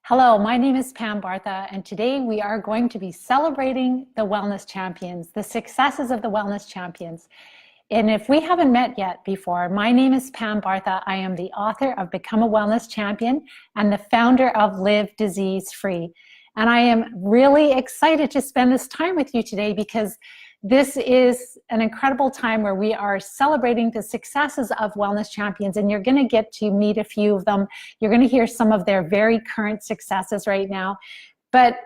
Hello, my name is Pam Bartha, and today we are going to be celebrating the wellness champions, the successes of the wellness champions. And if we haven't met yet before, my name is Pam Bartha. I am the author of Become a Wellness Champion and the founder of Live Disease Free. And I am really excited to spend this time with you today because this is an incredible time where we are celebrating the successes of wellness champions, and you're going to get to meet a few of them. You're going to hear some of their very current successes right now. But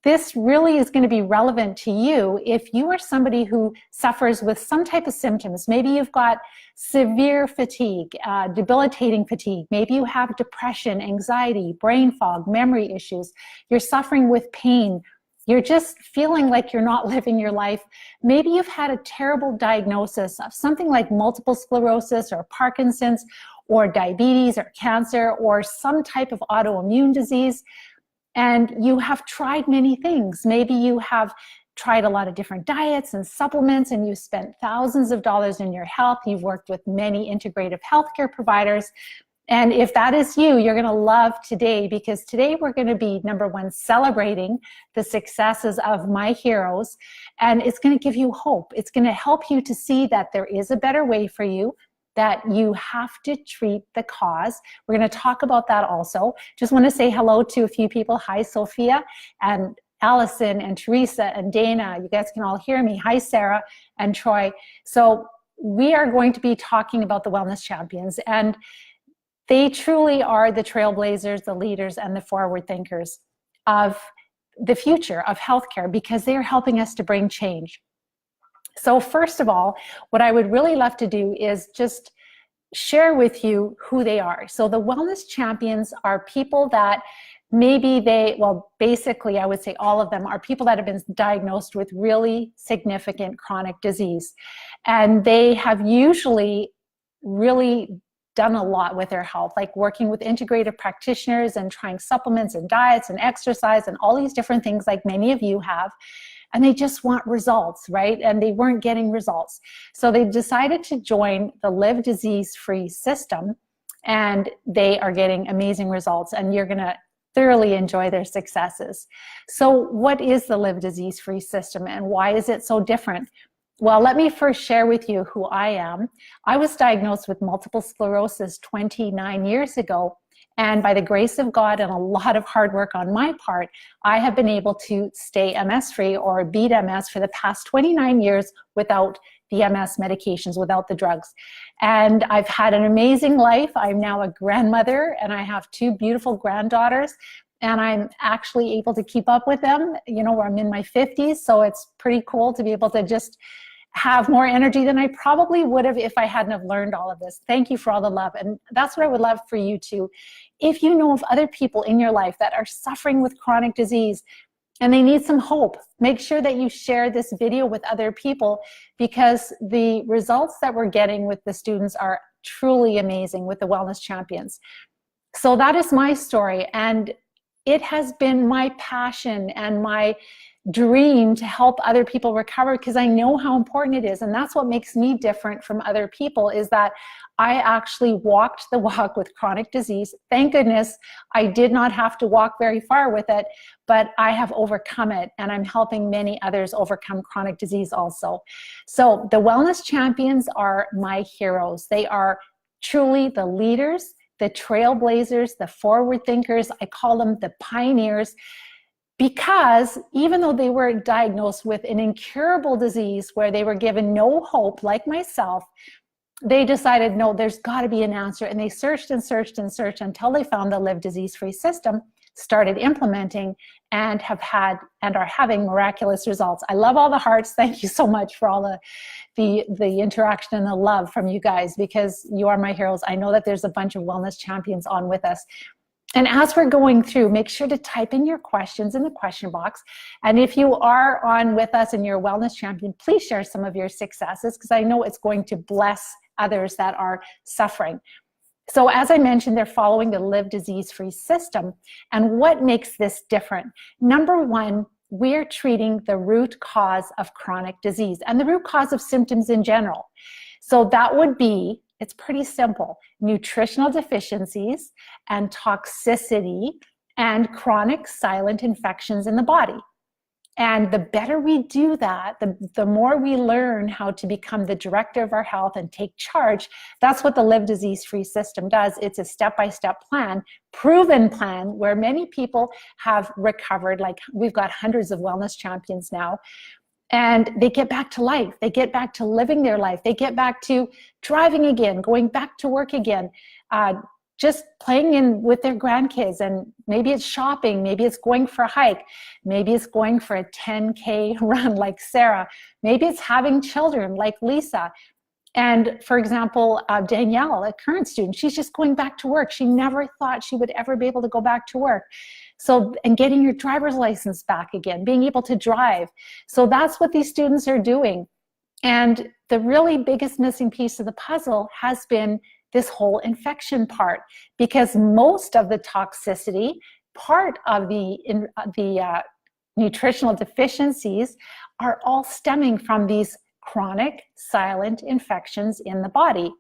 this really is going to be relevant to you if you are somebody who suffers with some type of symptoms. Maybe you've got severe fatigue, debilitating fatigue. Maybe you have depression, anxiety, brain fog, memory issues. You're suffering with pain. You're just feeling like you're not living your life. Maybe you've had a terrible diagnosis of something like multiple sclerosis or Parkinson's or diabetes or cancer or some type of autoimmune disease. And you have tried many things. Maybe you have tried a lot of different diets and supplements, and you spent thousands of dollars in your health. You've worked with many integrative healthcare providers. And if that is you, you're going to love today, because today we're going to be, number one, celebrating the successes of my heroes. And it's going to give you hope. It's going to help you to see that there is a better way for you, that you have to treat the cause. We're going to talk about that also. Just want to say hello to a few people. Hi, Sophia and Allison and Teresa and Dana. You guys can all hear me. Hi, Sarah and Troy. So we are going to be talking about the wellness champions, and they truly are the trailblazers, the leaders, and the forward thinkers of the future of healthcare, because they are helping us to bring change. So first of all, what I would really love to do is just share with you who they are. So the wellness champions are people that basically I would say all of them are people that have been diagnosed with really significant chronic disease. And they have usually really done a lot with their health, like working with integrative practitioners and trying supplements and diets and exercise and all these different things like many of you have. And they just want results, right? And they weren't getting results. So they decided to join the Live Disease Free system, and they are getting amazing results, and you're gonna thoroughly enjoy their successes. So what is the Live Disease Free system, and why is it so different? Well, let me first share with you who I am. I was diagnosed with multiple sclerosis 29 years ago, and by the grace of God and a lot of hard work on my part, I have been able to stay MS-free or beat MS for the past 29 years without the MS medications, without the drugs. And I've had an amazing life. I'm now a grandmother, and I have two beautiful granddaughters, and I'm actually able to keep up with them, where I'm in my 50s. So it's pretty cool to be able to just have more energy than I probably would have if I hadn't have learned all of this. Thank you for all the love. And that's what I would love for you too. If you know of other people in your life that are suffering with chronic disease and they need some hope, make sure that you share this video with other people, because the results that we're getting with the students are truly amazing with the wellness champions. So that is my story, and it has been my passion and my dream to help other people recover, because I know how important it is. And that's what makes me different from other people, is that I actually walked the walk with chronic disease. Thank goodness I did not have to walk very far with it, but I have overcome it, and I'm helping many others overcome chronic disease also. So the wellness champions are my heroes. They are truly the leaders, the trailblazers, the forward thinkers. I call them the pioneers, because even though they were diagnosed with an incurable disease where they were given no hope, like myself, they decided, no, there's got to be an answer. And they searched and searched and searched until they found the Live Disease Free system, started implementing, and have had and are having miraculous results. I love all the hearts. Thank you so much for all the interaction and the love from you guys, because you are my heroes. I know that there's a bunch of wellness champions on with us. And as we're going through, make sure to type in your questions in the question box. And if you are on with us and you're a wellness champion, please share some of your successes, because I know it's going to bless others that are suffering. So as I mentioned, they're following the Live Disease Free system. And what makes this different? Number one, we're treating the root cause of chronic disease and the root cause of symptoms in general. So that would be, it's pretty simple, nutritional deficiencies and toxicity and chronic silent infections in the body. And the better we do that, the more we learn how to become the director of our health and take charge. That's what the Live Disease-Free system does. It's a step-by-step plan, proven plan, where many people have recovered. Like, we've got hundreds of wellness champions now, and they get back to life. They get back to living their life. They get back to driving again, going back to work again, just playing in with their grandkids, and maybe it's shopping, maybe it's going for a hike, maybe it's going for a 10K run like Sarah, maybe it's having children like Lisa. And for example, Danielle, a current student, she's just going back to work. She never thought she would ever be able to go back to work. So, and getting your driver's license back again, being able to drive. So that's what these students are doing. And the really biggest missing piece of the puzzle has been this whole infection part, because most of the toxicity, part of the nutritional deficiencies, are all stemming from these chronic silent infections in the body.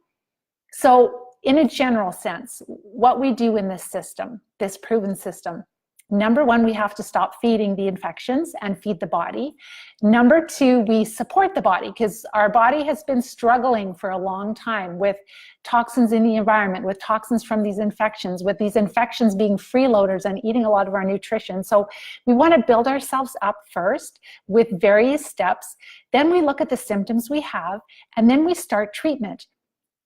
So in a general sense, what we do in this system, this proven system, number one, we have to stop feeding the infections and feed the body. Number two, we support the body, because our body has been struggling for a long time with toxins in the environment, with toxins from these infections, with these infections being freeloaders and eating a lot of our nutrition. So we want to build ourselves up first with various steps. Then we look at the symptoms we have, and then we start treatment.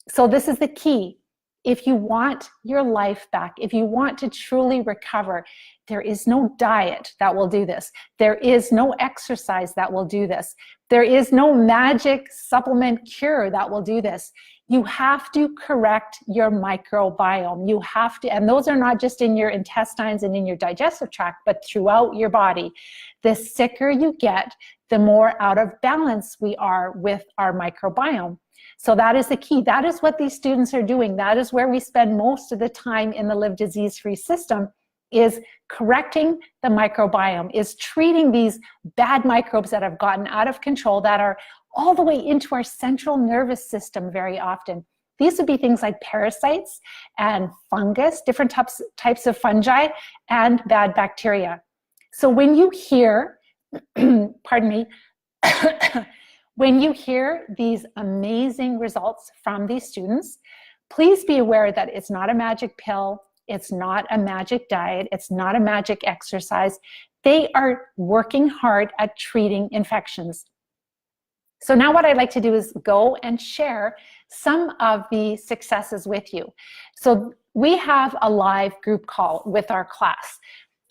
So this is the key. If you want your life back, if you want to truly recover, there is no diet that will do this. There is no exercise that will do this. There is no magic supplement cure that will do this. You have to correct your microbiome. You have to, and those are not just in your intestines and in your digestive tract, but throughout your body. The sicker you get, the more out of balance we are with our microbiome. So that is the key. That is what these students are doing. That is where we spend most of the time in the Live Disease-Free system, is correcting the microbiome, is treating these bad microbes that have gotten out of control, that are all the way into our central nervous system very often. These would be things like parasites and fungus, different types of fungi, and bad bacteria. So when you hear, pardon me, when you hear these amazing results from these students, please be aware that it's not a magic pill, it's not a magic diet, it's not a magic exercise. They are working hard at treating infections. So now what I'd like to do is go and share some of the successes with you. So we have a live group call with our class,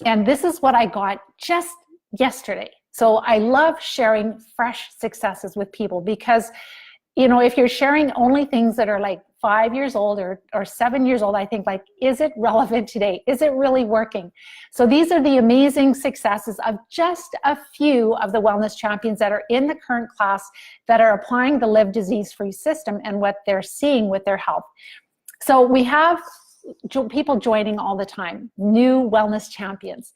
and this is what I got just yesterday. So I love sharing fresh successes with people, because, you know, if you're sharing only things that are like 5 years old or 7 years old, I think, like, is it relevant today? Is it really working? So these are the amazing successes of just a few of the wellness champions that are in the current class that are applying the Live Disease-Free system and what they're seeing with their health. So we have people joining all the time, new wellness champions.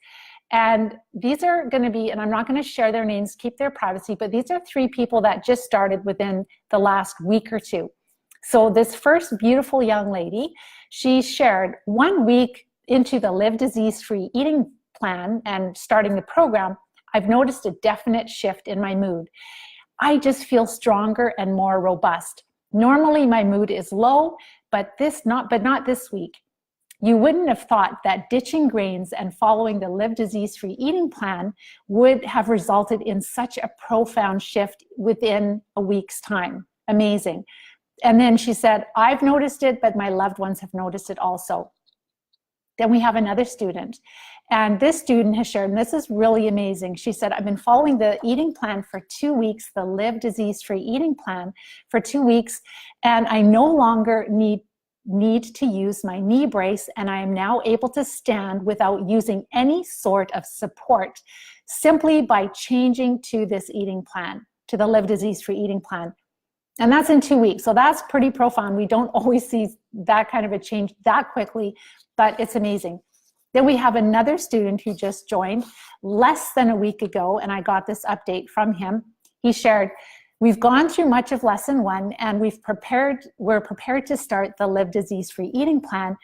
And these are going to be, and I'm not going to share their names, keep their privacy, but these are 3 people that just started within the last week or 2. So this first beautiful young lady, she shared 1 week into the Live Disease-Free eating plan and starting the program, I've noticed a definite shift in my mood. I just feel stronger and more robust. Normally my mood is low, but not this week. You wouldn't have thought that ditching grains and following the Live Disease-Free eating plan would have resulted in such a profound shift within a week's time. Amazing. And then she said, I've noticed it, but my loved ones have noticed it also. Then we have another student, and this student has shared, and this is really amazing. She said, I've been following the eating plan for 2 weeks, the Live Disease-Free eating plan for 2 weeks, and I no longer need to use my knee brace, and I am now able to stand without using any sort of support, simply by changing to this eating plan, to the Live Disease-Free eating plan. And that's in 2 weeks. So that's pretty profound. We don't always see that kind of a change that quickly, but it's amazing. Then we have another student who just joined less than a week ago, and I got this update from him. He shared, we've gone through much of lesson 1, and we're prepared to start the Live Disease-Free eating plan,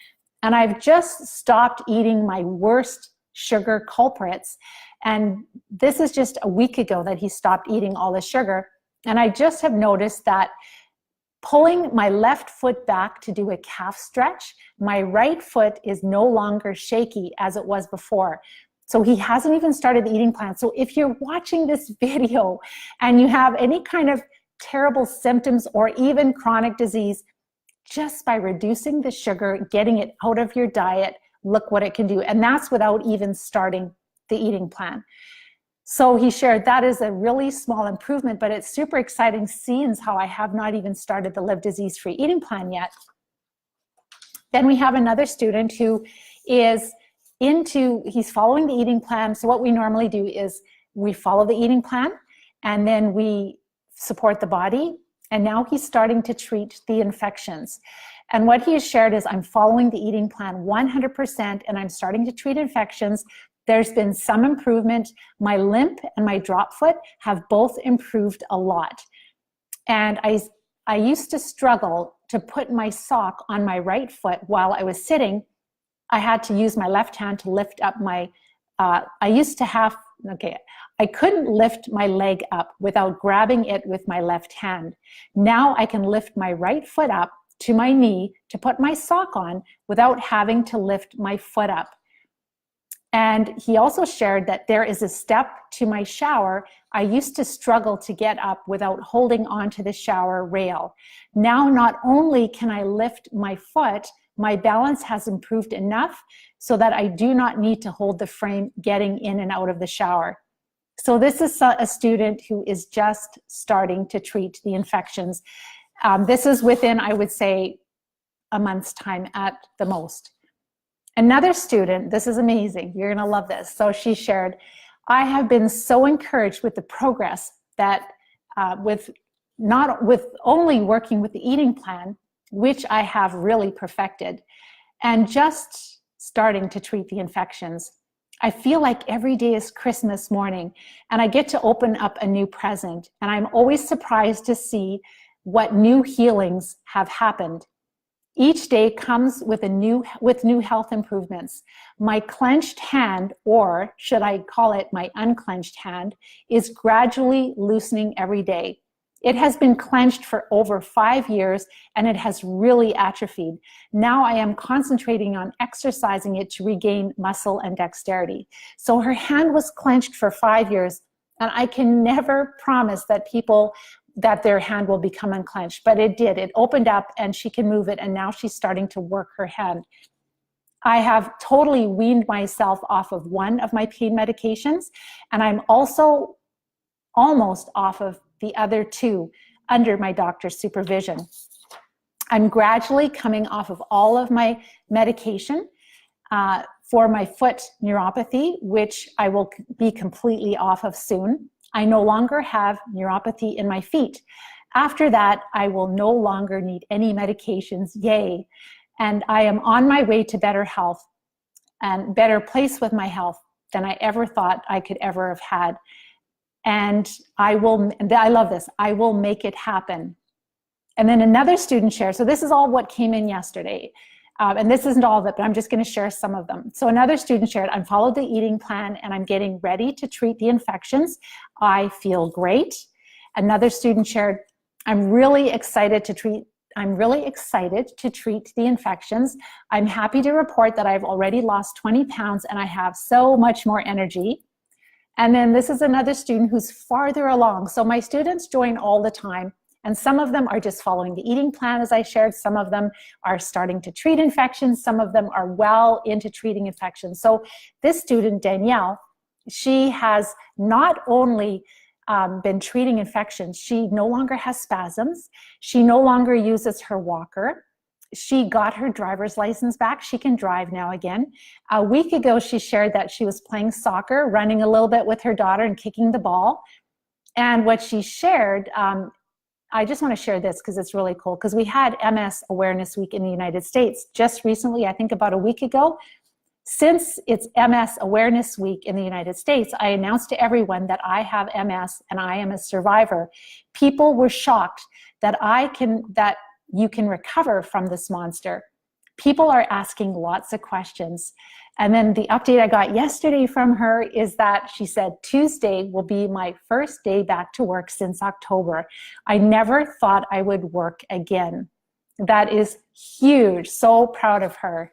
And I've just stopped eating my worst sugar culprits. And this is just a week ago that he stopped eating all the sugar. And I just have noticed that pulling my left foot back to do a calf stretch, my right foot is no longer shaky as it was before. So he hasn't even started the eating plan. So if you're watching this video and you have any kind of terrible symptoms or even chronic disease, just by reducing the sugar, getting it out of your diet, look what it can do. And that's without even starting the eating plan. So he shared that is a really small improvement, but it's super exciting seeing how I have not even started the Live Disease-Free Eating Plan yet. Then we have another student who is he's following the eating plan. So what we normally do is we follow the eating plan and then we support the body. And now he's starting to treat the infections. And what he has shared is I'm following the eating plan 100% and I'm starting to treat infections. There's been some improvement. My limp and my drop foot have both improved a lot. And I used to struggle to put my sock on my right foot while I was sitting. I had to use my left hand to lift up my, I couldn't lift my leg up without grabbing it with my left hand. Now I can lift my right foot up to my knee to put my sock on without having to lift my foot up. And he also shared that there is a step to my shower. I used to struggle to get up without holding onto the shower rail. Now, not only can I lift my foot, my balance has improved enough so that I do not need to hold the frame getting in and out of the shower. So this is a student who is just starting to treat the infections. This is within, I would say, a month's time at the most. Another student, this is amazing, you're gonna love this. So she shared, I have been so encouraged with the progress that with only working with the eating plan, which I have really perfected, and just starting to treat the infections. I feel like every day is Christmas morning and I get to open up a new present, and I'm always surprised to see what new healings have happened. Each day comes with new health improvements. My clenched hand, or should I call it my unclenched hand, is gradually loosening every day. It has been clenched for over 5 years and it has really atrophied. Now I am concentrating on exercising it to regain muscle and dexterity. So her hand was clenched for 5 years, and I can never promise that their hand will become unclenched, but it did. It opened up and she can move it, and now she's starting to work her hand. I have totally weaned myself off of one of my pain medications, and I'm also almost off of the other two under my doctor's supervision. I'm gradually coming off of all of my medication for my foot neuropathy, which I will be completely off of soon. I no longer have neuropathy in my feet. After that, I will no longer need any medications, yay. And I am on my way to better health and better place with my health than I ever thought I could ever have had. And I love this, I will make it happen. And then another student shared, so this is all what came in yesterday. And this isn't all of it, but I'm just going to share some of them. So another student shared, I followed the eating plan and I'm getting ready to treat the infections. I feel great. Another student shared, I'm really excited to treat the infections. I'm happy to report that I've already lost 20 pounds and I have so much more energy. And then this is another student who's farther along. So my students join all the time. And some of them are just following the eating plan, as I shared. Some of them are starting to treat infections. Some of them are well into treating infections. So this student, Danielle, she has not only been treating infections, she no longer has spasms. She no longer uses her walker. She got her driver's license back. She can drive now again. A week ago, she shared that she was playing soccer, running a little bit with her daughter and kicking the ball. And what she shared, I just want to share this because it's really cool, because we had MS Awareness Week in the United States just recently, I think about a week ago. Since it's MS Awareness Week in the United States, I announced to everyone that I have MS and I am a survivor. People were shocked that you can recover from this monster. People are asking lots of questions. And then the update I got yesterday from her is that she said, Tuesday will be my first day back to work since October. I never thought I would work again. That is huge. So proud of her.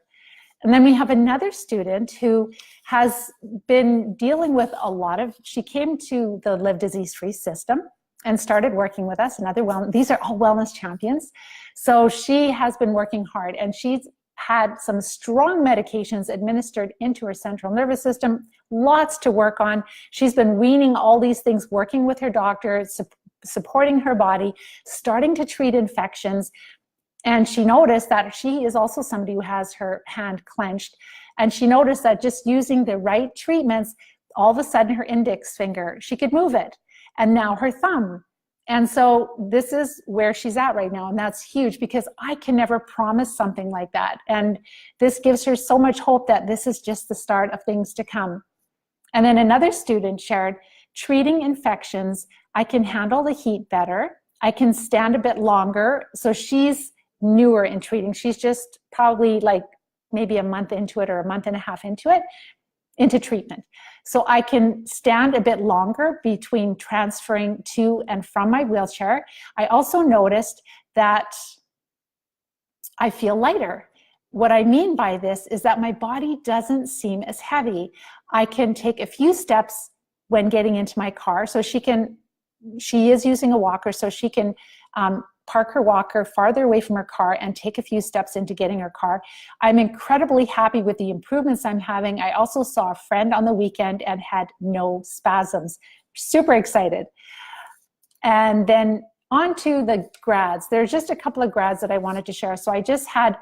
And then we have another student who has been dealing with a lot of, she came to the Live Disease-Free system and started working with us. These are all wellness champions. So she has been working hard, and she's had some strong medications administered into her central nervous system, lots to work on. She's been weaning all these things, working with her doctor, supporting her body, starting to treat infections. And she noticed that she is also somebody who has her hand clenched. And she noticed that just using the right treatments, all of a sudden her index finger, she could move it. And now her thumb. And so this is where she's at right now. And that's huge, because I can never promise something like that. And this gives her so much hope that this is just the start of things to come. And then another student shared, treating infections, I can handle the heat better. I can stand a bit longer. So she's newer in treating. She's just probably like maybe a month into it, or a month and a half into treatment. So I can stand a bit longer between transferring to and from my wheelchair. I also noticed that I feel lighter. What I mean by this is that my body doesn't seem as heavy. I can take a few steps when getting into my car. So she is using a walker, so she can park her walker farther away from her car and take a few steps into getting her car. I'm incredibly happy with the improvements I'm having. I also saw a friend on the weekend and had no spasms. Super excited. And then on to the grads. There's just a couple of grads that I wanted to share. So I just had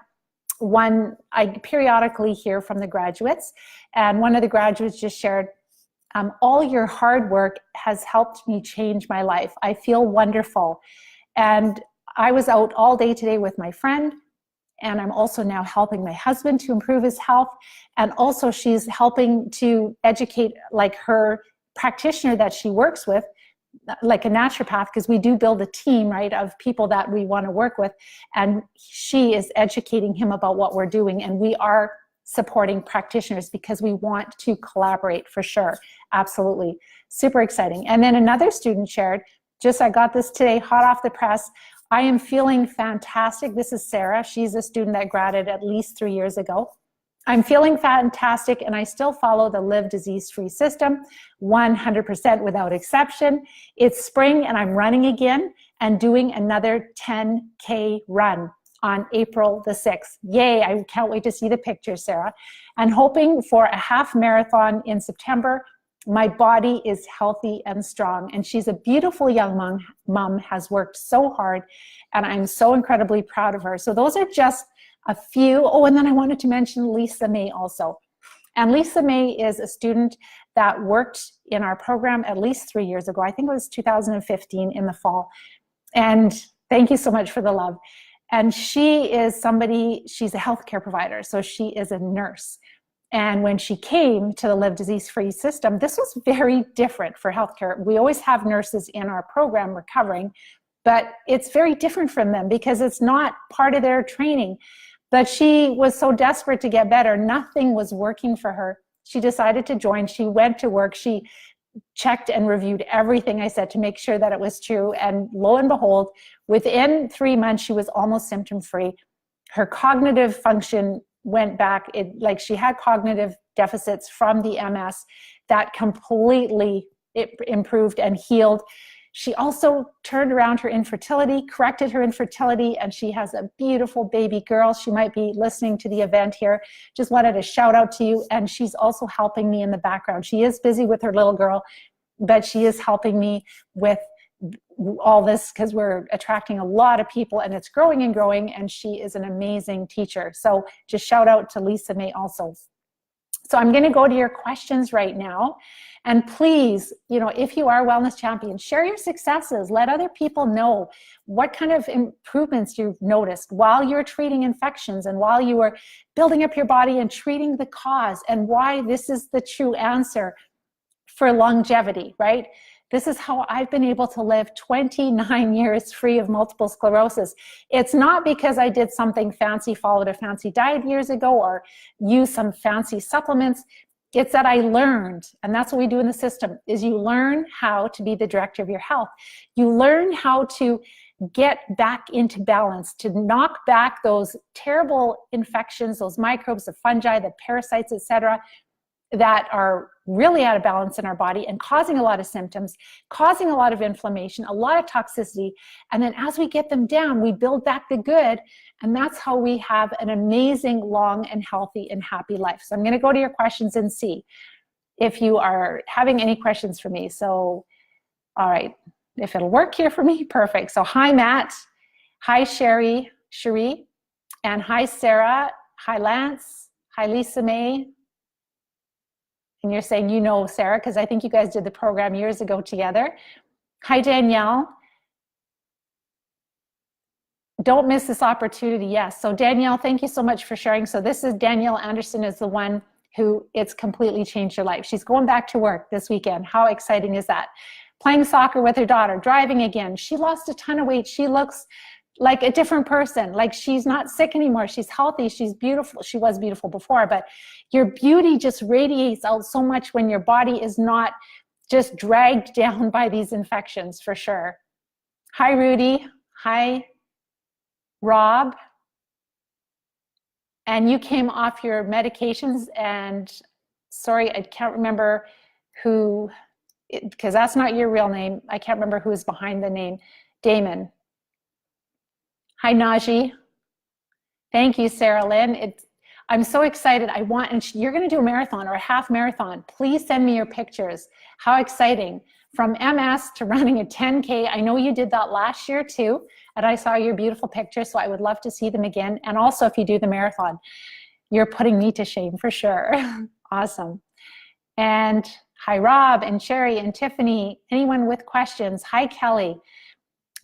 one, I periodically hear from the graduates, and one of the graduates just shared, all your hard work has helped me change my life. I feel wonderful. And I was out all day today with my friend, and I'm also now helping my husband to improve his health. And also she's helping to educate like her practitioner that she works with, like a naturopath, because we do build a team, right, of people that we want to work with. And she is educating him about what we're doing. And we are supporting practitioners because we want to collaborate for sure. Absolutely. Super exciting. And then another student shared, I got this today, hot off the press. I am feeling fantastic. This is Sarah. She's a student that graduated at least 3 years ago. I'm feeling fantastic, and I still follow the Live Disease-Free system 100% without exception. It's spring, and I'm running again and doing another 10K run on April the 6th. Yay, I can't wait to see the pictures, Sarah. And hoping for a half marathon in September. My body is healthy and strong, and she's a beautiful young mom, has worked so hard, and I'm so incredibly proud of her. So those are just a few. Oh, and then I wanted to mention Lisa May also. And Lisa May is a student that worked in our program at least 3 years ago. I think it was 2015 in the fall. And thank you so much for the love. And she is somebody, she's a healthcare provider, so she is a nurse. And when she came to the Live Disease-Free system, this was very different for healthcare. We always have nurses in our program recovering, but it's very different from them because it's not part of their training. But she was so desperate to get better. Nothing was working for her. She decided to join. She went to work. She checked and reviewed everything I said to make sure that it was true. And lo and behold, within 3 months, she was almost symptom-free. Her cognitive function went back. Like she had cognitive deficits from the MS that completely improved and healed. She also turned around her infertility, corrected her infertility, and she has a beautiful baby girl. She might be listening to the event here. Just wanted to shout out to you. And she's also helping me in the background. She is busy with her little girl, but she is helping me with all this because we're attracting a lot of people, and it's growing and growing, and she is an amazing teacher. So just shout out to Lisa May also. So I'm going to go to your questions right now. And please, if you are a wellness champion, share your successes. Let other people know what kind of improvements you've noticed while you're treating infections and while you are building up your body and treating the cause, and why this is the true answer for longevity, right? This is how I've been able to live 29 years free of multiple sclerosis. It's not because I did something fancy, followed a fancy diet years ago, or used some fancy supplements. It's that I learned, and that's what we do in the system, is you learn how to be the director of your health. You learn how to get back into balance, to knock back those terrible infections, those microbes, the fungi, the parasites, etc., that are really out of balance in our body and causing a lot of symptoms, causing a lot of inflammation, a lot of toxicity. And then as we get them down, we build back the good. And that's how we have an amazing, long and healthy and happy life. So I'm going to go to your questions and see if you are having any questions for me. So, all right, if it'll work here for me, perfect. So hi, Matt. Hi, Cherie. And hi, Sarah. Hi, Lance. Hi, Lisa May. And you're saying, you know, Sarah, because I think you guys did the program years ago together. Hi, Danielle. Don't miss this opportunity. Yes. So Danielle, thank you so much for sharing. So this is Danielle Anderson, is the one who it's completely changed her life. She's going back to work this weekend. How exciting is that? Playing soccer with her daughter, driving again. She lost a ton of weight. She looks like a different person. Like, she's not sick anymore. She's healthy. She's beautiful. She was beautiful before, but your beauty just radiates out so much when your body is not just dragged down by these infections, for sure. Hi, Rudy. Hi, Rob. And you came off your medications, and sorry, I can't remember who, because that's not your real name. I can't remember who is behind the name. Damon. Hi, Naji. Thank you, Sarah Lynn. I'm so excited. And you're going to do a marathon or a half marathon. Please send me your pictures. How exciting. From MS to running a 10K. I know you did that last year too, and I saw your beautiful pictures, so I would love to see them again. And also, if you do the marathon, you're putting me to shame for sure. Awesome. And hi, Rob and Sherry and Tiffany. Anyone with questions? Hi, Kelly.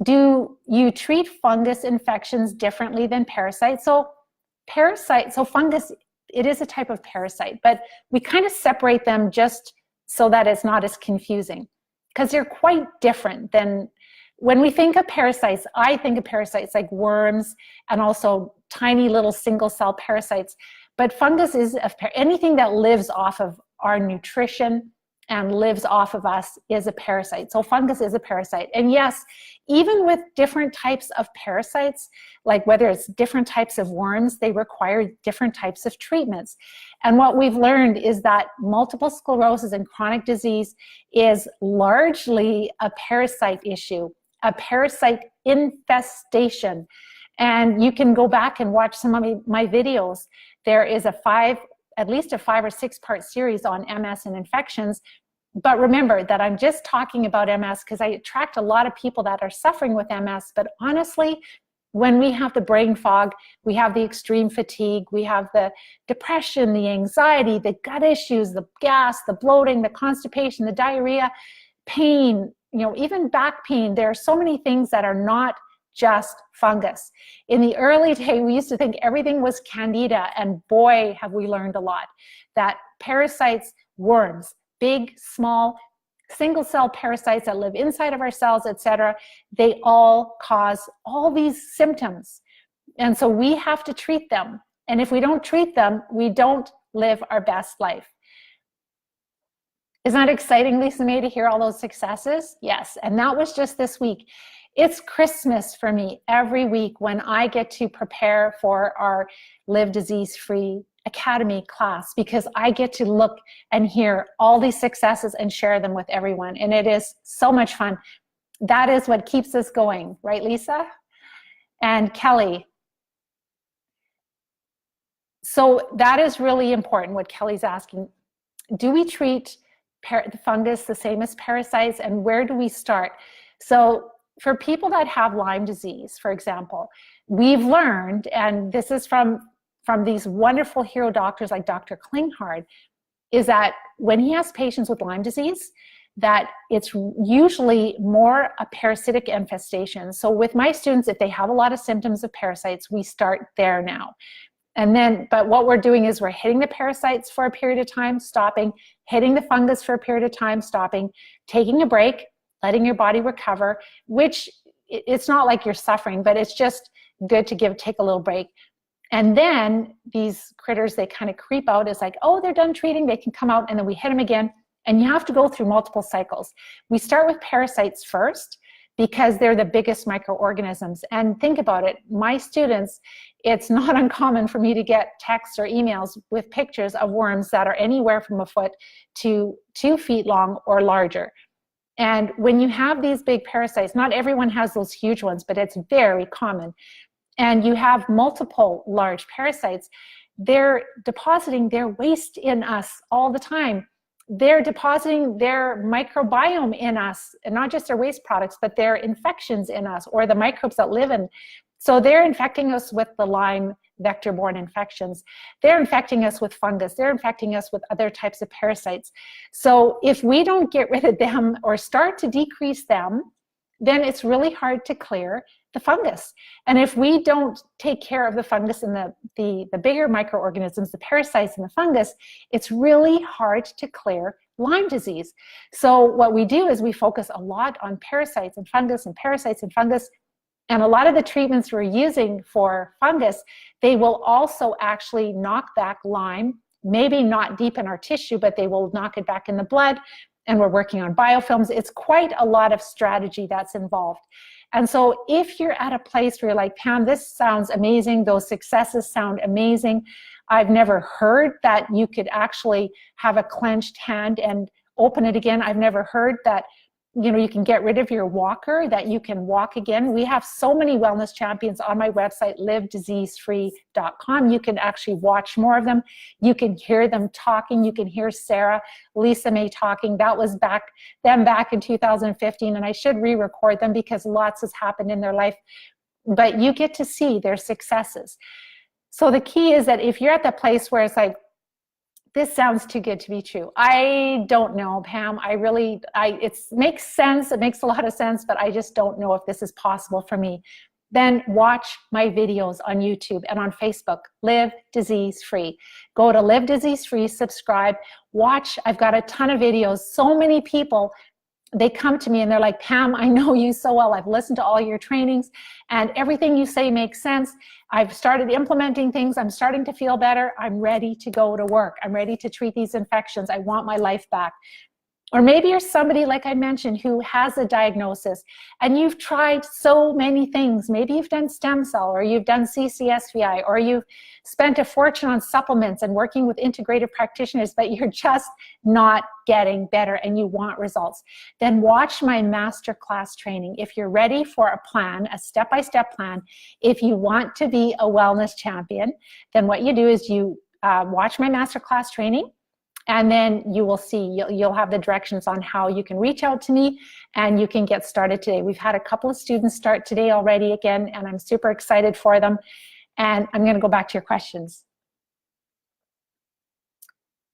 Do you treat fungus infections differently than parasites? So fungus, it is a type of parasite, but we kind of separate them just so that it's not as confusing, because they're quite different than, when we think of parasites, I think of parasites like worms and also tiny little single cell parasites. But fungus is anything that lives off of our nutrition and lives off of us is a parasite. So fungus is a parasite. And yes, even with different types of parasites, like whether it's different types of worms, they require different types of treatments. And what we've learned is that multiple sclerosis and chronic disease is largely a parasite issue, a parasite infestation. And you can go back and watch some of my videos. There is at least a 5 or 6 part series on MS and infections. But remember that I'm just talking about MS because I attract a lot of people that are suffering with MS. But honestly, when we have the brain fog, we have the extreme fatigue, we have the depression, the anxiety, the gut issues, the gas, the bloating, the constipation, the diarrhea, pain, even back pain. There are so many things that are not just fungus. In the early day, we used to think everything was candida, and boy, have we learned a lot. That parasites, worms, big, small, single cell parasites that live inside of our cells, etc., they all cause all these symptoms. And so we have to treat them. And if we don't treat them, we don't live our best life. Isn't that exciting, Lisa May, to hear all those successes? Yes, and that was just this week. It's Christmas for me every week when I get to prepare for our Live Disease-Free Academy class, because I get to look and hear all these successes and share them with everyone. And it is so much fun. That is what keeps us going, right, Lisa? And Kelly. So that is really important, what Kelly's asking. Do we treat the fungus the same as parasites, and where do we start? So for people that have Lyme disease, for example, we've learned, and this is from these wonderful hero doctors like Dr. Klinghardt, is that when he has patients with Lyme disease, that it's usually more a parasitic infestation. So with my students, if they have a lot of symptoms of parasites, we start there now. And then, but what we're doing is we're hitting the parasites for a period of time, stopping, hitting the fungus for a period of time, stopping, taking a break, letting your body recover, which it's not like you're suffering, but it's just good to take a little break. And then these critters, they kind of creep out. It's like, oh, they're done treating, they can come out, and then we hit them again. And you have to go through multiple cycles. We start with parasites first because they're the biggest microorganisms. And think about it, my students, it's not uncommon for me to get texts or emails with pictures of worms that are anywhere from a foot to 2 feet long or larger. And when you have these big parasites, not everyone has those huge ones, but it's very common. And you have multiple large parasites, they're depositing their waste in us all the time. They're depositing their microbiome in us, and not just their waste products, but their infections in us, or the microbes that live in. So they're infecting us with the Lyme vector-borne infections. They're infecting us with fungus. They're infecting us with other types of parasites. So if we don't get rid of them or start to decrease them, then it's really hard to clear the fungus. And if we don't take care of the fungus and the bigger microorganisms, the parasites and the fungus, it's really hard to clear Lyme disease. So what we do is we focus a lot on parasites and fungus and parasites and fungus. And a lot of the treatments we're using for fungus, they will also actually knock back Lyme, maybe not deep in our tissue, but they will knock it back in the blood. And we're working on biofilms. It's quite a lot of strategy that's involved. And so if you're at a place where you're like, Pam, this sounds amazing, those successes sound amazing, I've never heard that you could actually have a clenched hand and open it again. I've never heard that, you know, you can get rid of your walker, that you can walk again. We have so many wellness champions on my website, livediseasefree.com. You can actually watch more of them. You can hear them talking. You can hear Sarah, Lisa May talking. That was back in 2015, and I should re-record them because lots has happened in their life. But you get to see their successes. So the key is that if you're at the place where it's like, this sounds too good to be true. I don't know, Pam. It makes sense. It makes a lot of sense, but I just don't know if this is possible for me. Then watch my videos on YouTube and on Facebook, Live Disease Free. Go to Live Disease Free, subscribe, watch. I've got a ton of videos. So many people, they come to me and they're like, Pam, I know you so well. I've listened to all your trainings and everything you say makes sense. I've started implementing things. I'm starting to feel better. I'm ready to go to work. I'm ready to treat these infections. I want my life back. Or maybe you're somebody, like I mentioned, who has a diagnosis and you've tried so many things. Maybe you've done stem cell, or you've done CCSVI, or you've spent a fortune on supplements and working with integrative practitioners, but you're just not getting better and you want results. Then watch my masterclass training. If you're ready for a plan, a step-by-step plan, if you want to be a wellness champion, then what you do is you watch my masterclass training. And then you will see, you'll have the directions on how you can reach out to me and you can get started today. We've had a couple of students start today already again, and I'm super excited for them. And I'm gonna go back to your questions.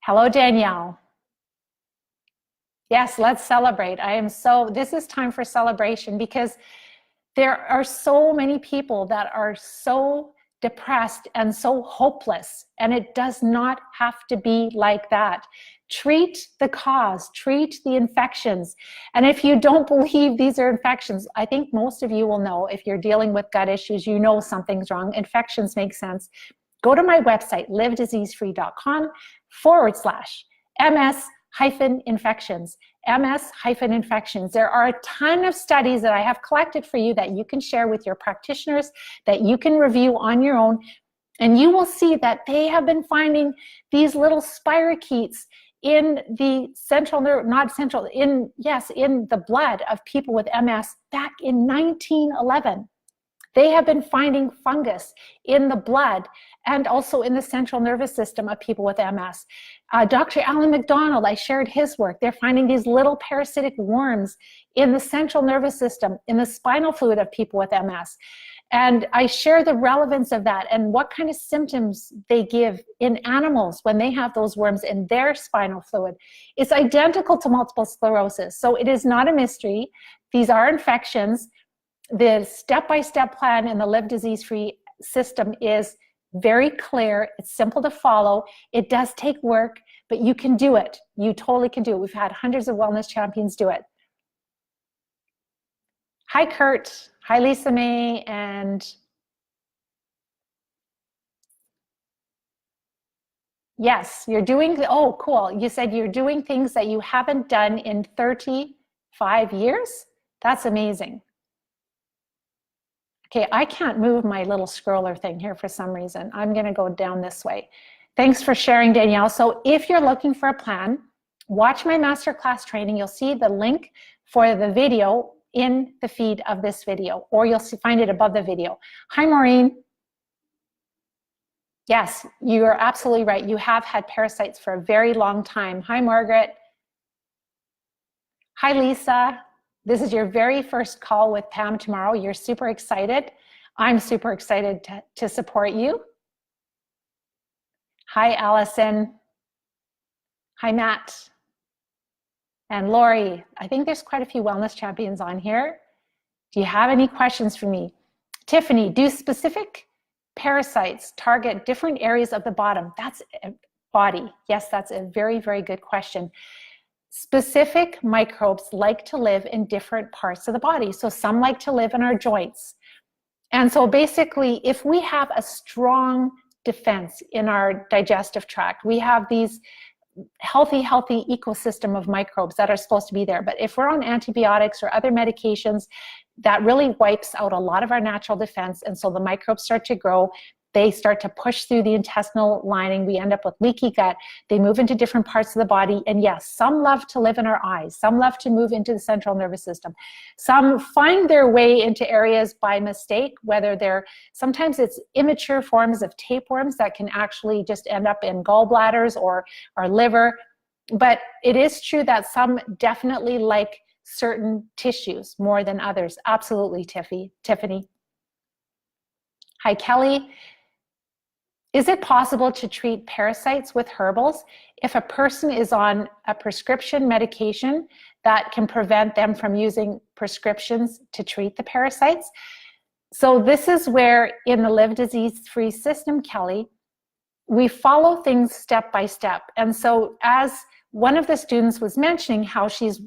Hello, Danielle. Yes, let's celebrate. This is time for celebration because there are so many people that are so depressed and so hopeless, and it does not have to be like that. Treat the cause, treat the infections. And if you don't believe these are infections, I think most of you will know if you're dealing with gut issues, you know something's wrong. Infections make sense. Go to my website, livediseasefree.com/MS-infections. MS-infections. There are a ton of studies that I have collected for you that you can share with your practitioners, that you can review on your own, and you will see that they have been finding these little spirochetes in the in the blood of people with MS back in 1911. They have been finding fungus in the blood and also in the central nervous system of people with MS. Dr. Alan McDonald, I shared his work. They're finding these little parasitic worms in the central nervous system, in the spinal fluid of people with MS. And I share the relevance of that and what kind of symptoms they give in animals when they have those worms in their spinal fluid. It's identical to multiple sclerosis. So it is not a mystery. These are infections. The step-by-step plan in the Live Disease-Free system is very clear. It's simple to follow. It does take work, but you can do it. You totally can do it. We've had hundreds of wellness champions do it. Hi, Kurt. Hi, Lisa May. And yes, you're doing, oh, cool. You said you're doing things that you haven't done in 35 years? That's amazing. Okay, I can't move my little scroller thing here for some reason. I'm going to go down this way. Thanks for sharing, Danielle. So if you're looking for a plan, watch my masterclass training. You'll see the link for the video in the feed of this video, or you'll find it above the video. Hi, Maureen. Yes, you are absolutely right. You have had parasites for a very long time. Hi, Margaret. Hi, Lisa. This is your very first call with Pam tomorrow. You're super excited. I'm super excited to support you. Hi, Allison. Hi, Matt. And Lori. I think there's quite a few wellness champions on here. Do you have any questions for me? Tiffany, do specific parasites target different areas of the body? Yes, that's a very, very good question. Specific microbes like to live in different parts of the body. So some like to live in our joints. And so basically, if we have a strong defense in our digestive tract, we have these healthy ecosystem of microbes that are supposed to be there. But if we're on antibiotics or other medications, that really wipes out a lot of our natural defense. And so the microbes start to grow. They start to push through the intestinal lining. We end up with leaky gut. They move into different parts of the body. And yes, some love to live in our eyes. Some love to move into the central nervous system. Some find their way into areas by mistake, whether sometimes it's immature forms of tapeworms that can actually just end up in gallbladders or our liver. But it is true that some definitely like certain tissues more than others. Absolutely, Tiffany. Hi, Kelly. Is it possible to treat parasites with herbals if a person is on a prescription medication that can prevent them from using prescriptions to treat the parasites? So this is where in the Live Disease-Free System, Kelly, we follow things step by step. And so as one of the students was mentioning how she's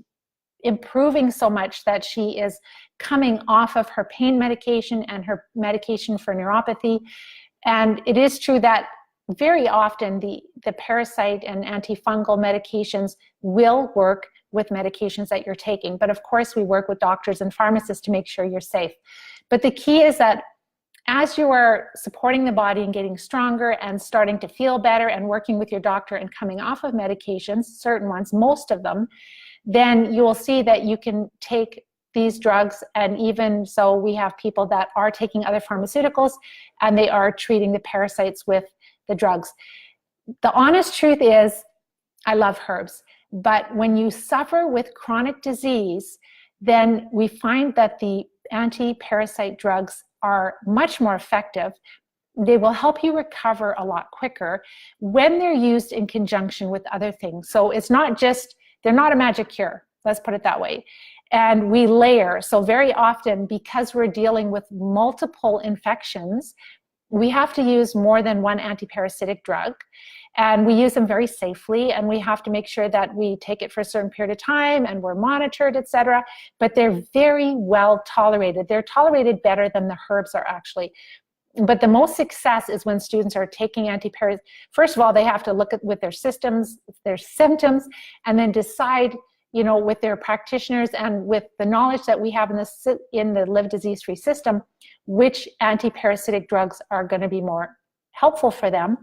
improving so much that she is coming off of her pain medication and her medication for neuropathy. And it is true that very often the parasite and antifungal medications will work with medications that you're taking. But of course, we work with doctors and pharmacists to make sure you're safe. But the key is that as you are supporting the body and getting stronger and starting to feel better and working with your doctor and coming off of medications, certain ones, most of them, then you will see that you can take these drugs. And even so, we have people that are taking other pharmaceuticals and they are treating the parasites with the drugs. The honest truth is, I love herbs, but when you suffer with chronic disease, then we find that the anti-parasite drugs are much more effective. They will help you recover a lot quicker when they're used in conjunction with other things. So it's not just, they're not a magic cure, let's put it that way. And we layer. So very often, because we're dealing with multiple infections, we have to use more than one antiparasitic drug. And we use them very safely, and we have to make sure that we take it for a certain period of time and we're monitored, etc. But they're very well tolerated. They're tolerated better than the herbs are actually. But the most success is when students are taking antiparasitic. First of all, they have to look at with their systems, their symptoms, and then decide, you know, with their practitioners and with the knowledge that we have in the Live Disease-Free System, which antiparasitic drugs are going to be more helpful for them.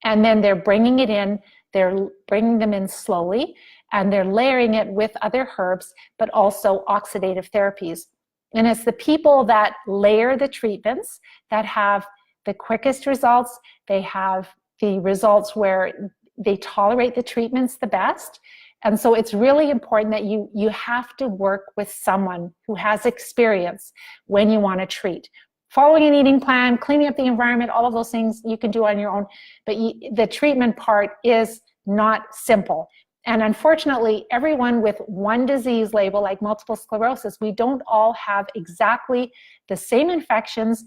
And then they're bringing it in, they're bringing them in slowly, and they're layering it with other herbs, but also oxidative therapies. And it's the people that layer the treatments that have the quickest results. They have the results where they tolerate the treatments the best. And so it's really important that you have to work with someone who has experience when you want to treat. Following an eating plan, cleaning up the environment, all of those things you can do on your own. But the treatment part is not simple. And unfortunately, everyone with one disease label, like multiple sclerosis, we don't all have exactly the same infections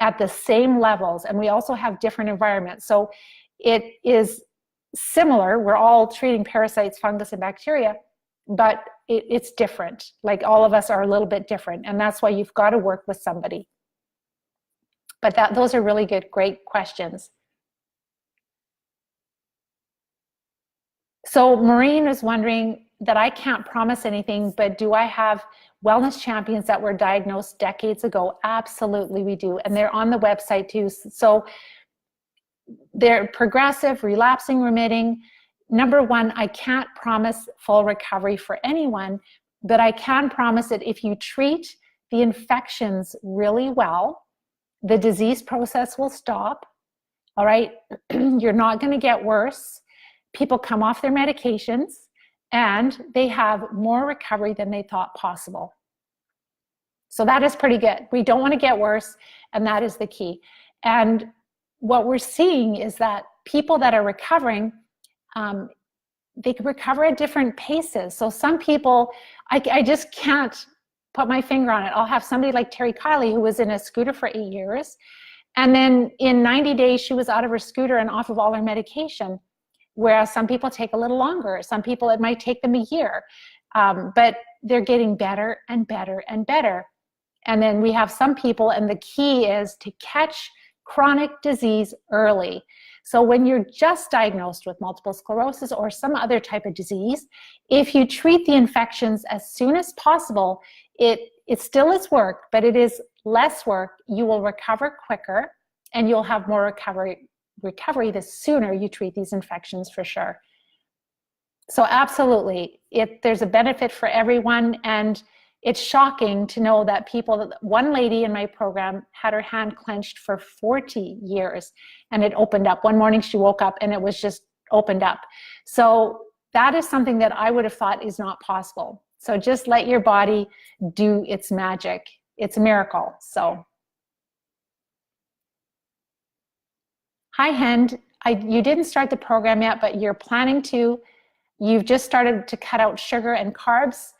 at the same levels. And we also have different environments. So it is similar. We're all treating parasites, fungus, and bacteria. but it's different. Like all of us are a little bit different, and that's why you've got to work with somebody. But those are really good, great questions. So Maureen is wondering that I can't promise anything, but do I have wellness champions that were diagnosed decades ago? Absolutely, we do. And they're on the website too. So they're progressive, relapsing, remitting. Number one, I can't promise full recovery for anyone, but I can promise that if you treat the infections really well, the disease process will stop. All right, you're not going to get worse. People come off their medications and they have more recovery than they thought possible. So that is pretty good. We don't want to get worse, and that is the key. And what we're seeing is that people that are recovering, they can recover at different paces. So some people, I just can't put my finger on it. I'll have somebody like Terry Kiley, who was in a scooter for 8 years. And then in 90 days, she was out of her scooter and off of all her medication. Whereas some people take a little longer. Some people, it might take them a year. But they're getting better and better and better. And then we have some people, and the key is to catch chronic disease early. So when you're just diagnosed with multiple sclerosis or some other type of disease, if you treat the infections as soon as possible, it still is work, but it is less work. You will recover quicker, and you'll have more recovery the sooner you treat these infections, for sure. So absolutely, there's a benefit for everyone. And it's shocking to know that one lady in my program had her hand clenched for 40 years and it opened up. One morning she woke up and it was just opened up. So that is something that I would have thought is not possible. So just let your body do its magic. It's a miracle. So, hi Hend, you didn't start the program yet, but you're planning to. You've just started to cut out sugar and carbs.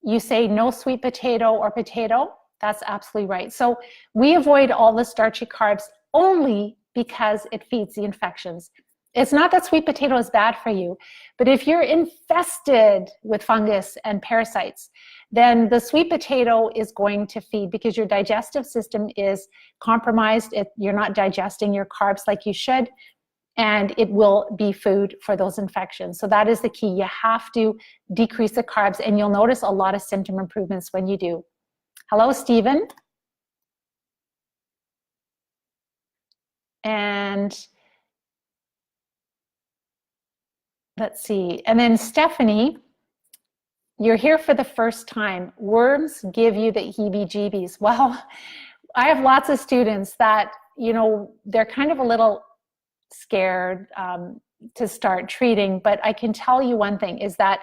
You say no sweet potato or potato. That's absolutely right. So we avoid all the starchy carbs only because it feeds the infections. It's not that sweet potato is bad for you, but if you're infested with fungus and parasites, then the sweet potato is going to feed, because your digestive system is compromised. You're not digesting your carbs like you should, and it will be food for those infections. So that is the key. You have to decrease the carbs, and you'll notice a lot of symptom improvements when you do. Hello, Stephen. And let's see. And then Stephanie, you're here for the first time. Worms give you the heebie-jeebies. Well, I have lots of students that, they're kind of a little scared to start treating, but I can tell you one thing is that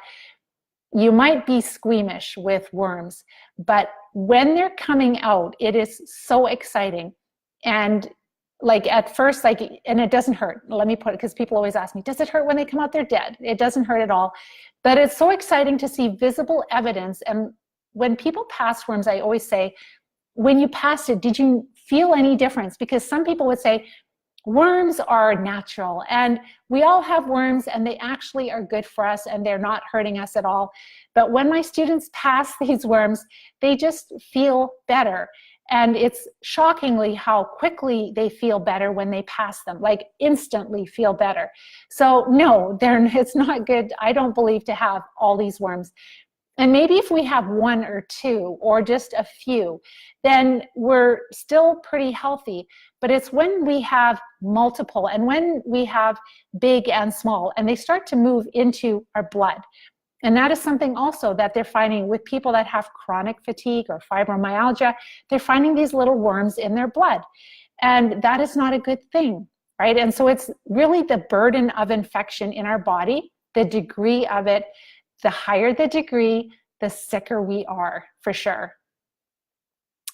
you might be squeamish with worms, but when they're coming out, it is so exciting. And like at first, and it doesn't hurt. Let me put it, because people always ask me, does it hurt when they come out? They're dead. It doesn't hurt at all. But it's so exciting to see visible evidence. And when people pass worms, I always say, when you passed it, did you feel any difference? Because some people would say, worms are natural, and we all have worms, and they actually are good for us, and they're not hurting us at all. But when my students pass these worms, they just feel better. And it's shockingly how quickly they feel better when they pass them, like instantly feel better. So no, it's not good, I don't believe, to have all these worms. And maybe if we have one or two or just a few, then we're still pretty healthy. But it's when we have multiple, and when we have big and small, and they start to move into our blood. And that is something also that they're finding with people that have chronic fatigue or fibromyalgia. They're finding these little worms in their blood. And that is not a good thing, right? And so it's really the burden of infection in our body, the degree of it. The higher the degree, the sicker we are, for sure.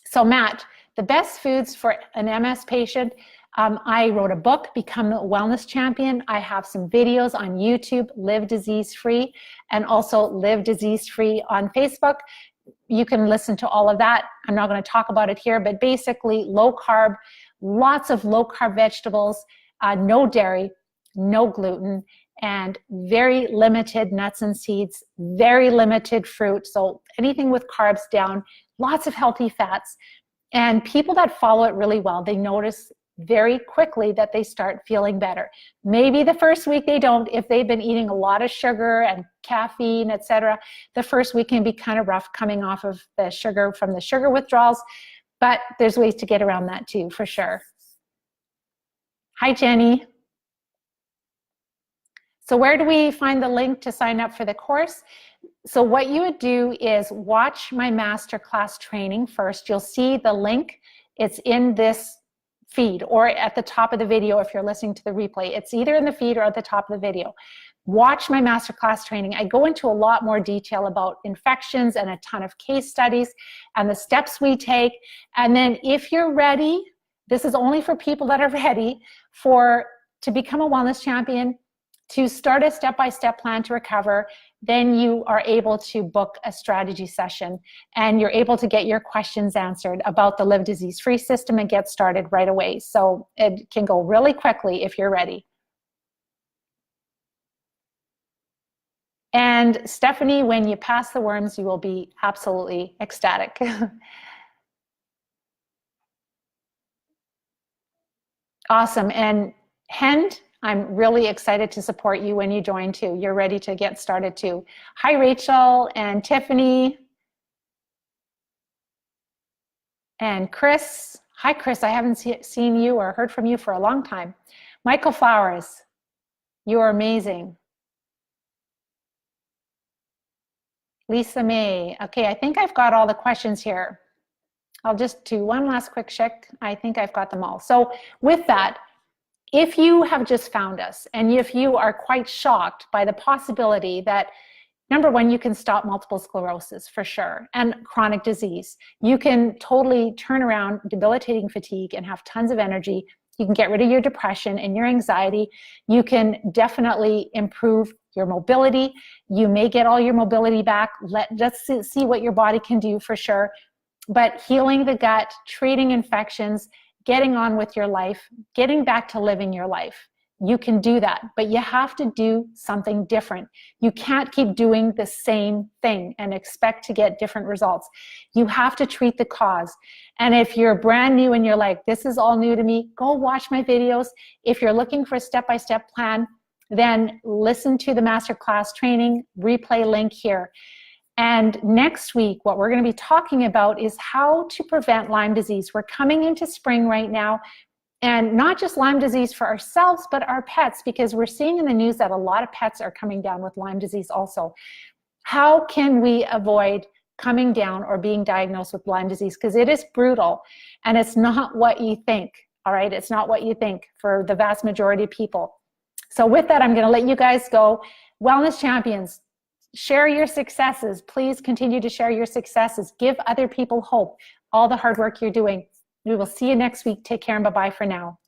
So Matt, the best foods for an MS patient, I wrote a book, Become a Wellness Champion. I have some videos on YouTube, Live Disease Free, and also Live Disease Free on Facebook. You can listen to all of that. I'm not going to talk about it here, but basically low carb, lots of low carb vegetables, no dairy, no gluten, and very limited nuts and seeds, very limited fruit. So anything with carbs down, lots of healthy fats. And people that follow it really well, they notice very quickly that they start feeling better. Maybe the first week they don't, if they've been eating a lot of sugar and caffeine, etc. The first week can be kind of rough coming off of the sugar from the sugar withdrawals, but there's ways to get around that too, for sure. Hi, Jenny. So where do we find the link to sign up for the course? So what you would do is watch my masterclass training first. You'll see the link. It's in this feed or at the top of the video if you're listening to the replay. It's either in the feed or at the top of the video. Watch my masterclass training. I go into a lot more detail about infections and a ton of case studies and the steps we take. And then if you're ready, this is only for people that are ready to become a wellness champion, to start a step-by-step plan to recover, then you are able to book a strategy session and you're able to get your questions answered about the Live Disease-Free system and get started right away. So it can go really quickly if you're ready. And Stephanie, when you pass the worms, you will be absolutely ecstatic. Awesome. And Hend, I'm really excited to support you when you join too. You're ready to get started too. Hi, Rachel and Tiffany. And Chris. Hi, Chris. I haven't seen you or heard from you for a long time. Michael Flowers, you are amazing. Lisa May. Okay, I think I've got all the questions here. I'll just do one last quick check. I think I've got them all. So with that, if you have just found us and if you are quite shocked by the possibility that, number one, you can stop multiple sclerosis for sure and chronic disease. You can totally turn around debilitating fatigue and have tons of energy. You can get rid of your depression and your anxiety. You can definitely improve your mobility. You may get all your mobility back. Let's see what your body can do for sure. But healing the gut, treating infections, getting on with your life, getting back to living your life. You can do that, but you have to do something different. You can't keep doing the same thing and expect to get different results. You have to treat the cause. And if you're brand new and you're like, this is all new to me, go watch my videos. If you're looking for a step-by-step plan, then listen to the masterclass training, replay link here. And next week, what we're going to be talking about is how to prevent Lyme disease. We're coming into spring right now, and not just Lyme disease for ourselves, but our pets, because we're seeing in the news that a lot of pets are coming down with Lyme disease also. How can we avoid coming down or being diagnosed with Lyme disease? Because it is brutal, and it's not what you think, all right? It's not what you think for the vast majority of people. So with that, I'm going to let you guys go. Wellness champions, share your successes. Please continue to share your successes. Give other people hope. All the hard work you're doing. We will see you next week. Take care and bye-bye for now.